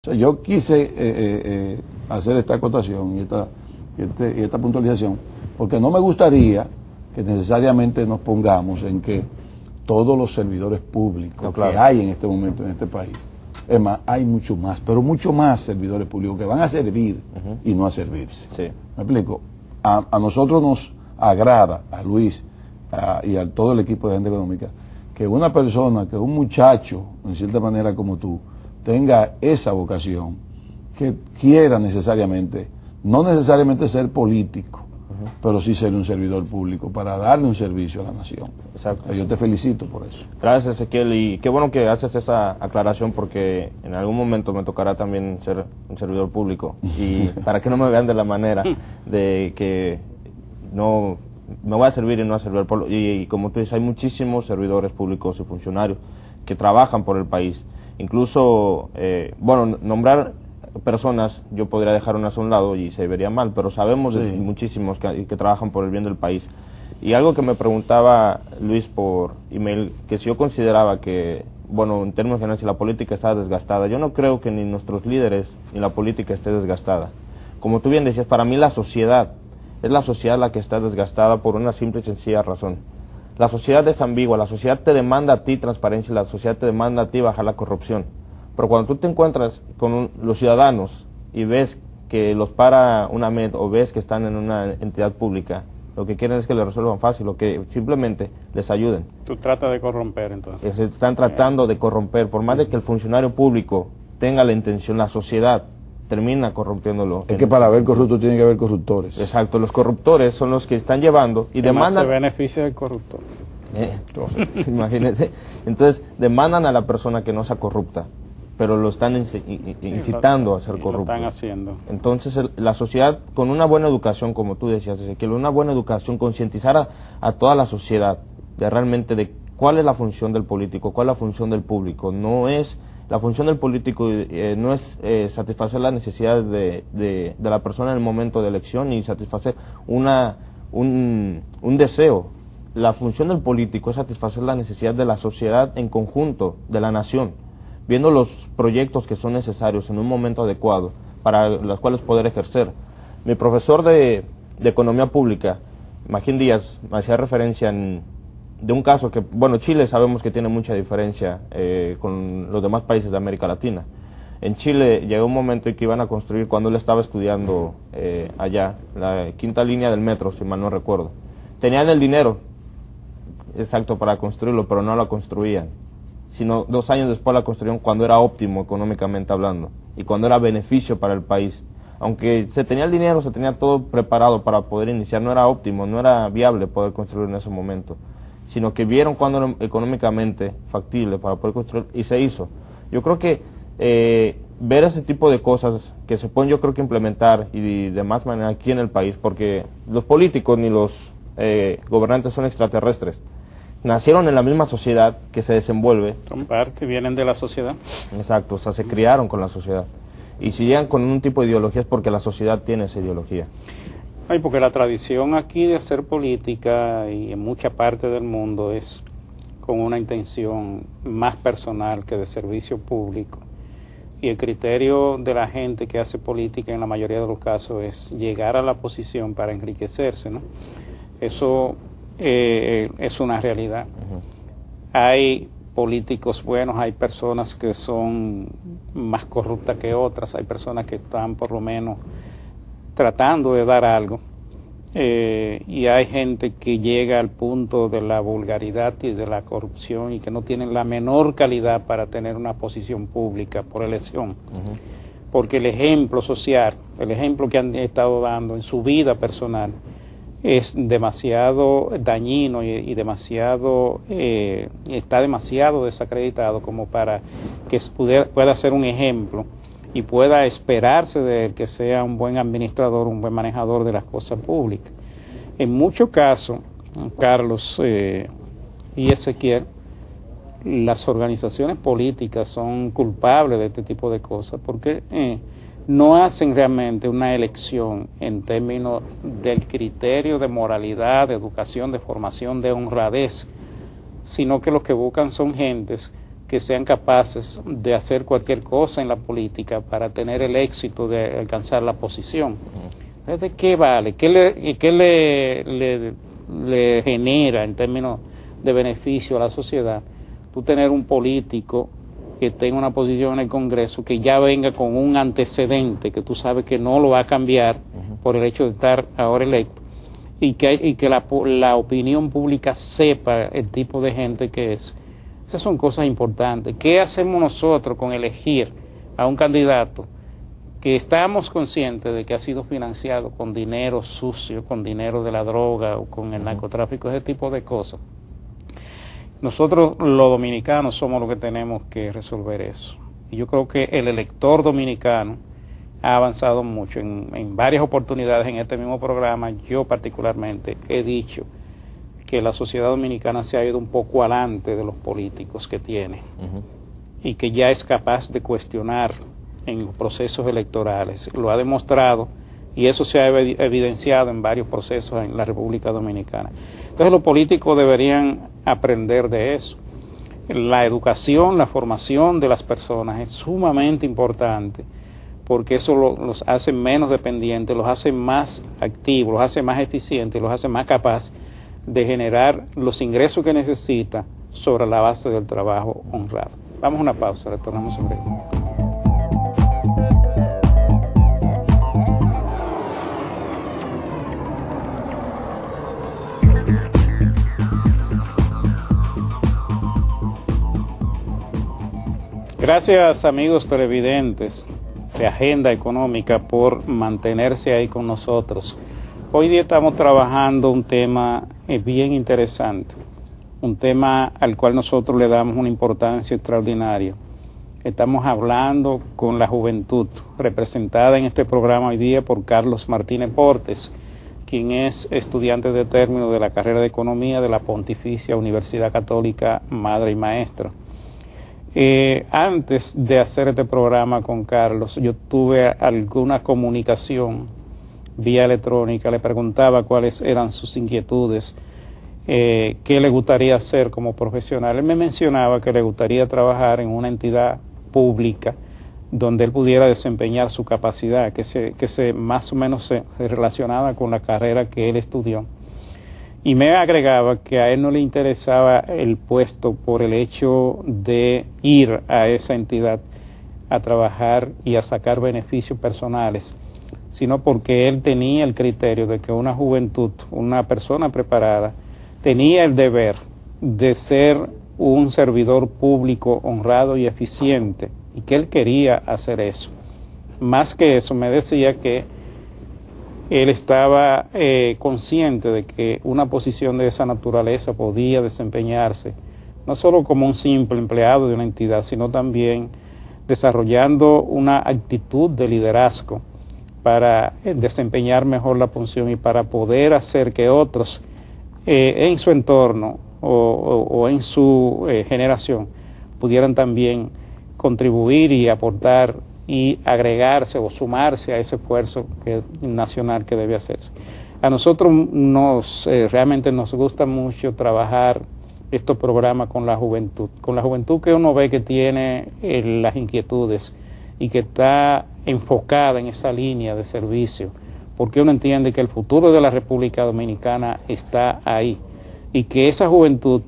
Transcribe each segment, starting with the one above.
O sea, yo quise hacer esta acotación y esta puntualización, porque no me gustaría que necesariamente nos pongamos en que todos los servidores públicos que hay en este momento en este país, es más, hay mucho más, pero mucho más servidores públicos que van a servir y no a servirse. Sí. ¿Me explico? A nosotros nos agrada, a Luis y a todo el equipo de Agenda Económica, que una persona, que un muchacho, en cierta manera como tú, tenga esa vocación, que quiera necesariamente, no necesariamente ser político, pero sí ser un servidor público para darle un servicio a la nación. Exacto. Yo te felicito por eso. Gracias, Ezequiel, y qué bueno que haces esa aclaración, porque en algún momento me tocará también ser un servidor público, y para que no me vean de la manera de que no me voy a servir y no a servir al pueblo. Y como tú dices, hay muchísimos servidores públicos y funcionarios que trabajan por el país. Incluso, bueno, nombrar personas, yo podría dejar unas a un lado y se vería mal, pero sabemos de muchísimos que trabajan por el bien del país. Y algo que me preguntaba Luis por email, que si yo consideraba que, bueno, en términos generales, si la política está desgastada, yo no creo que ni nuestros líderes ni la política esté desgastada. Como tú bien decías, para mí la sociedad, es la sociedad la que está desgastada por una simple y sencilla razón. La sociedad es ambigua, la sociedad te demanda a ti transparencia, la sociedad te demanda a ti bajar la corrupción. Pero cuando tú te encuentras con los ciudadanos y ves que los para una MED o ves que están en una entidad pública, lo que quieren es que les resuelvan fácil o que simplemente les ayuden. Tú tratas de corromper, entonces. Se están tratando de corromper, por más de que el funcionario público tenga la intención, la sociedad termina corrompiéndolo. Es que para haber corrupto tiene que haber corruptores. Exacto, los corruptores son los que están llevando y demandan... se beneficia del corruptor. Imagínense. Entonces, demandan a la persona que no sea corrupta, pero lo están incitando a ser corrupto. Lo están haciendo. Entonces, la sociedad, con una buena educación, como tú decías, que una buena educación, concientizar a toda la sociedad de realmente de cuál es la función del político, cuál es la función del público. No es... La función del político no es satisfacer las necesidades de la persona en el momento de elección y satisfacer un deseo. La función del político es satisfacer la necesidad de la sociedad en conjunto, de la nación, viendo los proyectos que son necesarios en un momento adecuado para los cuales poder ejercer. Mi profesor de Economía Pública, Magín Díaz, me hacía referencia de un caso que, bueno, Chile sabemos que tiene mucha diferencia con los demás países de América Latina. En Chile llegó un momento en que iban a construir, cuando él estaba estudiando allá, la 5ª línea del metro, si mal no recuerdo. Tenían el dinero, exacto, para construirlo, pero no la construían. Sino 2 años después la construyeron cuando era óptimo económicamente hablando y cuando era beneficio para el país. Aunque se tenía el dinero, se tenía todo preparado para poder iniciar, no era óptimo, no era viable poder construir en ese momento, sino que vieron cuando era económicamente factible para poder construir y se hizo. Yo creo que ver ese tipo de cosas que se pueden, yo creo que implementar y de más manera aquí en el país, porque los políticos ni los gobernantes son extraterrestres, nacieron en la misma sociedad que se desenvuelve. Son parte, vienen de la sociedad. Exacto, o sea, se criaron con la sociedad. Y si llegan con un tipo de ideología es porque la sociedad tiene esa ideología. Ay, porque la tradición aquí de hacer política y en mucha parte del mundo es con una intención más personal que de servicio público. Y el criterio de la gente que hace política en la mayoría de los casos es llegar a la posición para enriquecerse, ¿no? Eso es una realidad. Hay políticos buenos, hay personas que son más corruptas que otras, hay personas que están por lo menos tratando de dar algo, y hay gente que llega al punto de la vulgaridad y de la corrupción y que no tienen la menor calidad para tener una posición pública por elección, porque el ejemplo social, el ejemplo que han estado dando en su vida personal es demasiado dañino y demasiado está demasiado desacreditado como para que pueda ser un ejemplo y pueda esperarse de él que sea un buen administrador, un buen manejador de las cosas públicas. En muchos casos, Carlos y Ezequiel, las organizaciones políticas son culpables de este tipo de cosas porque no hacen realmente una elección en términos del criterio de moralidad, de educación, de formación, de honradez, sino que lo que buscan son gentes que sean capaces de hacer cualquier cosa en la política para tener el éxito de alcanzar la posición. ¿De qué vale? ¿Qué le genera en términos de beneficio a la sociedad tú tener un político que tenga una posición en el Congreso que ya venga con un antecedente que tú sabes que no lo va a cambiar por el hecho de estar ahora electo, y que la opinión pública sepa el tipo de gente que es? Esas son cosas importantes. ¿Qué hacemos nosotros con elegir a un candidato que estamos conscientes de que ha sido financiado con dinero sucio, con dinero de la droga o con el narcotráfico, ese tipo de cosas? Nosotros los dominicanos somos los que tenemos que resolver eso. Y yo creo que el elector dominicano ha avanzado mucho. En varias oportunidades en este mismo programa, yo particularmente he dicho que la sociedad dominicana se ha ido un poco adelante de los políticos que tiene, y que ya es capaz de cuestionar en los procesos electorales. Lo ha demostrado, y eso se ha evidenciado en varios procesos en la República Dominicana. Entonces los políticos deberían aprender de eso. La educación, la formación de las personas es sumamente importante, porque eso los hace menos dependientes, los hace más activos, los hace más eficientes, los hace más capaces de generar los ingresos que necesita sobre la base del trabajo honrado. Vamos a una pausa, retornamos en breve. Gracias, amigos televidentes de Agenda Económica, por mantenerse ahí con nosotros. Hoy día estamos trabajando un tema bien interesante, un tema al cual nosotros le damos una importancia extraordinaria. Estamos hablando con la juventud, representada en este programa hoy día por Carlos Martínez Portes, quien es estudiante de término de la carrera de Economía de la Pontificia Universidad Católica Madre y Maestra. Antes de hacer este programa con Carlos, yo tuve alguna comunicación vía electrónica, le preguntaba cuáles eran sus inquietudes, qué le gustaría hacer como profesional. Él me mencionaba que le gustaría trabajar en una entidad pública donde él pudiera desempeñar su capacidad, que se más o menos se relacionaba con la carrera que él estudió. Y me agregaba que a él no le interesaba el puesto por el hecho de ir a esa entidad a trabajar y a sacar beneficios personales, sino porque él tenía el criterio de que una juventud, una persona preparada, tenía el deber de ser un servidor público honrado y eficiente, y que él quería hacer eso. Más que eso, me decía que él estaba consciente de que una posición de esa naturaleza podía desempeñarse no solo como un simple empleado de una entidad, sino también desarrollando una actitud de liderazgo para desempeñar mejor la función y para poder hacer que otros en su entorno o en su generación pudieran también contribuir y aportar y agregarse o sumarse a ese esfuerzo nacional que debe hacerse. A nosotros realmente nos gusta mucho trabajar estos programas con la juventud que uno ve que tiene las inquietudes y que está enfocada en esa línea de servicio, porque uno entiende que el futuro de la República Dominicana está ahí, y que esa juventud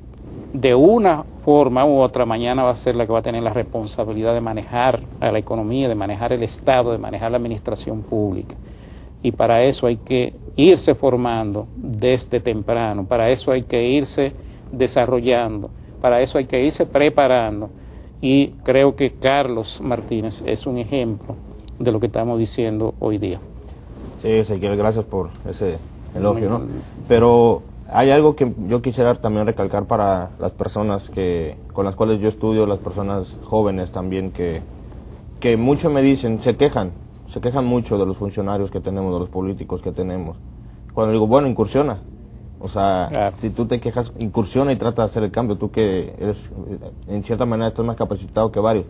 de una forma u otra mañana va a ser la que va a tener la responsabilidad de manejar a la economía, de manejar el Estado, de manejar la administración pública. Y para eso hay que irse formando desde temprano, para eso hay que irse desarrollando, para eso hay que irse preparando. Y creo que Carlos Martínez es un ejemplo de lo que estamos diciendo hoy día. Sí, Ezequiel, gracias por ese elogio, ¿no? Pero hay algo que yo quisiera también recalcar para las personas con las cuales yo estudio, las personas jóvenes también, que mucho me dicen, se quejan mucho de los funcionarios que tenemos, de los políticos que tenemos. Cuando digo, bueno, incursiona. O sea, claro, si tú te quejas, incursiona y trata de hacer el cambio. Tú que eres, en cierta manera, estás más capacitado que varios.